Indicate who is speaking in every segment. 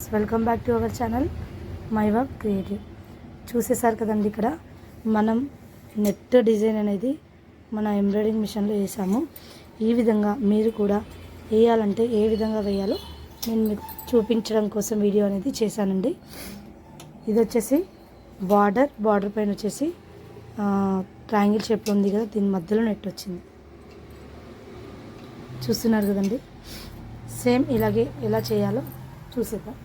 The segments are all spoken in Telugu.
Speaker 1: Welcome back to our channel my work creative. చూసేసారు కదండి, ఇక్కడ మనం నెట్ డిజైన్ అనేది మన ఎంబ్రాయిడింగ్ మిషన్లో వేసాము. ఈ విధంగా మీరు కూడా వేయాలంటే ఏ విధంగా వేయాలో నేను మీకు చూపించడం కోసం వీడియో అనేది చేశానండి. ఇది వచ్చేసి బార్డర్ పైన వచ్చేసి ట్రయాంగిల్ షేప్లో ఉంది కదా, దీని మధ్యలో నెట్ వచ్చింది. చూస్తున్నారు కదండి, సేమ్ ఇలాగే ఎలా చేయాలో చూసేద్దాం.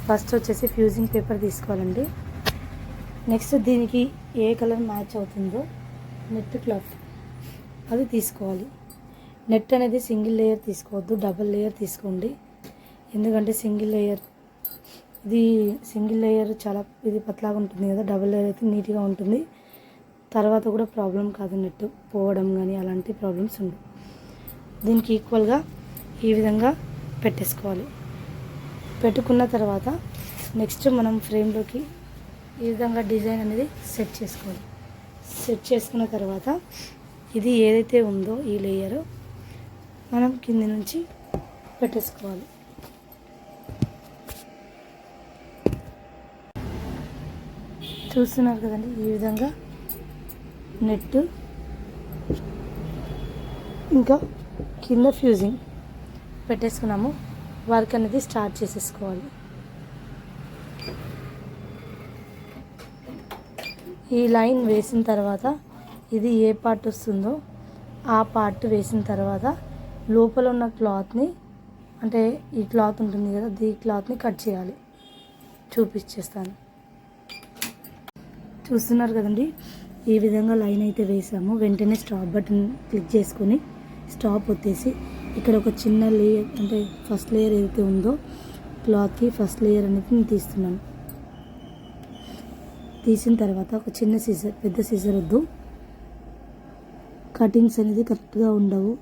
Speaker 1: ఫస్ట్ వచ్చేసి ఫ్యూజింగ్ పేపర్ తీసుకోవాలండి. నెక్స్ట్ దీనికి ఏ కలర్ మ్యాచ్ అవుతుందో నెట్ క్లాత్ అది తీసుకోవాలి. నెట్ అనేది సింగిల్ లేయర్ తీసుకోవద్దు, డబుల్ లేయర్ తీసుకోండి. ఎందుకంటే సింగిల్ లేయర్ చాలా ఇది పతలాగా ఉంటుంది కదా, డబుల్ లేయర్ అయితే నీట్గా ఉంటుంది. తర్వాత కూడా ప్రాబ్లం కాదు, నెట్ పోవడం కానీ అలాంటి ప్రాబ్లమ్స్ ఉండవు. దీనికి ఈక్వల్గా ఈ విధంగా పెట్టేసుకోవాలి. పెట్టుకున్న తర్వాత నెక్స్ట్ మనం ఫ్రేమ్లోకి ఈ విధంగా డిజైన్ అనేది సెట్ చేసుకోవాలి. సెట్ చేసుకున్న తర్వాత ఇది ఏదైతే ఉందో ఈ లేయర్ మనం కింది నుంచి పెట్టేసుకోవాలి. చూస్తున్నారు కదండి, ఈ విధంగా నెట్ ఇంకా కింద ఫ్యూజింగ్ పెట్టేసుకున్నాము. వర్క్ అనేది స్టార్ట్ చేసేసుకోవాలి. ఈ లైన్ వేసిన తర్వాత ఇది ఏ పార్ట్ వస్తుందో ఆ పార్ట్ వేసిన తర్వాత లోపల ఉన్న క్లాత్ని, అంటే ఈ క్లాత్ ఉంటుంది కదా, ఈ క్లాత్ని కట్ చేయాలి. చూపించేస్తాను. చూస్తున్నారు కదండి, ఈ విధంగా లైన్ అయితే వేసాము. వెంటనే స్టాప్ బటన్ క్లిక్ చేసుకొని స్టాప్ వచ్చేసి ఇక్కడ ఒక చిన్న లేయర్, అంటే ఫస్ట్ లేయర్ ఏదైతే ఉందో క్లాత్కి ఫస్ట్ లేయర్ అనేది నేను తీస్తున్నాను. తీసిన తర్వాత ఒక చిన్న సీజర్, పెద్ద సీజర్ వద్దు, కటింగ్స్ అనేది కరెక్ట్గా ఉండవు.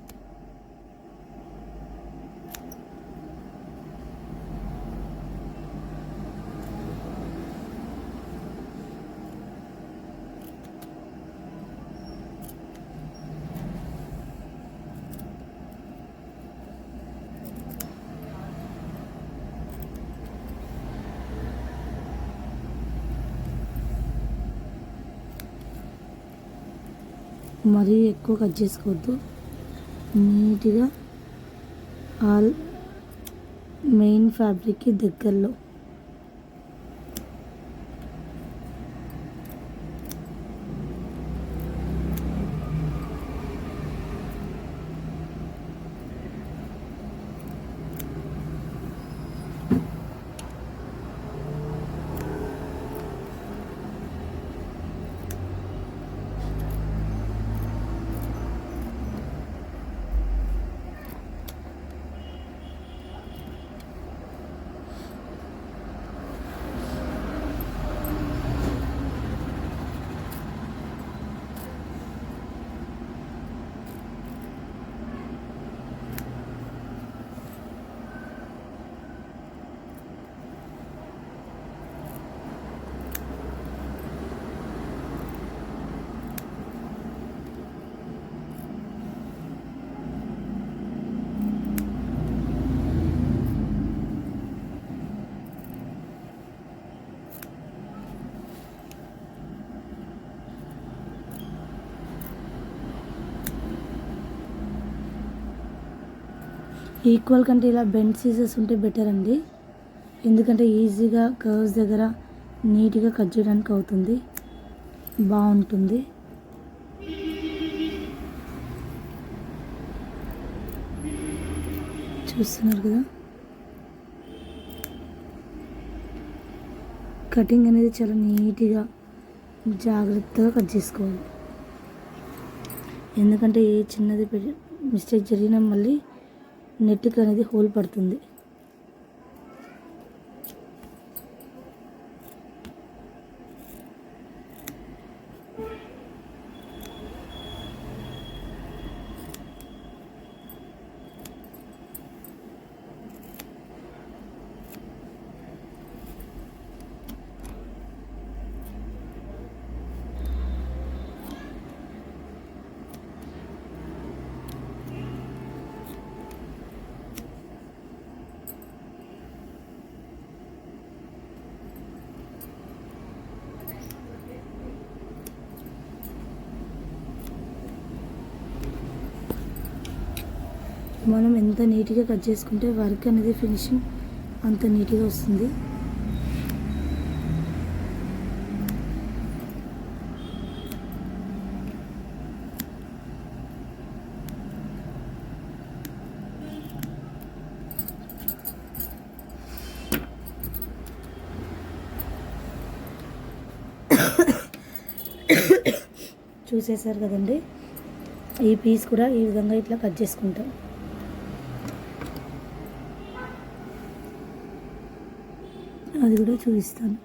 Speaker 1: మరీ ఎక్కువ కట్ చేసుకోవద్దు. నీట్గా ఆల్ మెయిన్ ఫ్యాబ్రిక్కి దగ్గరలో ఈక్వల్ కంటే ఇలా బెండ్ సీజర్స్ ఉంటే బెటర్ అండి. ఎందుకంటే ఈజీగా కర్వ్స్ దగ్గర నీట్గా కట్ చేయడానికి అవుతుంది, బాగుంటుంది. చూస్తున్నారు కదా, కటింగ్ అనేది చాలా నీట్గా జాగ్రత్తగా కట్ చేసుకోవాలి. ఎందుకంటే ఏ చిన్నది మిస్టేక్ జరిగినా మళ్ళీ నెట్కి అనేది హోల్ పడుతుంది. మనం ఎంత నీట్గా కట్ చేసుకుంటే వర్క్ అనేది ఫినిషింగ్ అంత నీట్గా వస్తుంది. చూసేసారు కదండి, ఈ పీస్ కూడా ఈ విధంగా ఇట్లా కట్ చేసుకుంటాం. అది కూడా చూపిస్తాను.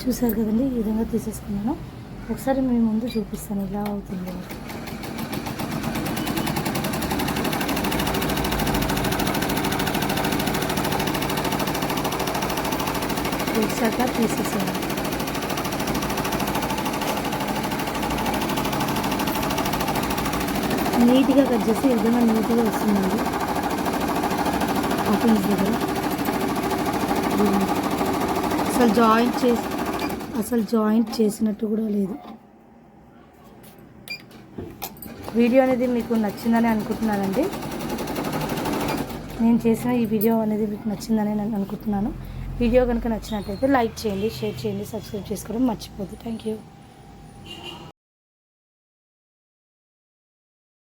Speaker 1: చూసారు కదండి, ఈ విధంగా తీసేసుకున్నాను. ఒకసారి మీ ముందు చూపిస్తాను ఎలా అవుతుంది. తీసాక తీసేసాను. నీట్గా కట్ చేసి ఈ విధంగా నీట్గా వస్తుందండి. ఓపెన్స్ దగ్గర అసలు జాయింట్ చేసినట్టు కూడా లేదు. వీడియో అనేది మీకు నచ్చిందని అనుకుంటున్నానండి. నేను చేసిన ఈ వీడియో అనేది మీకు నచ్చిందని నేను అనుకుంటున్నాను. వీడియో కనుక నచ్చినట్లయితే లైక్ చేయండి, షేర్ చేయండి, సబ్స్క్రైబ్ చేసుకోవడం మర్చిపోద్దు. Thank you.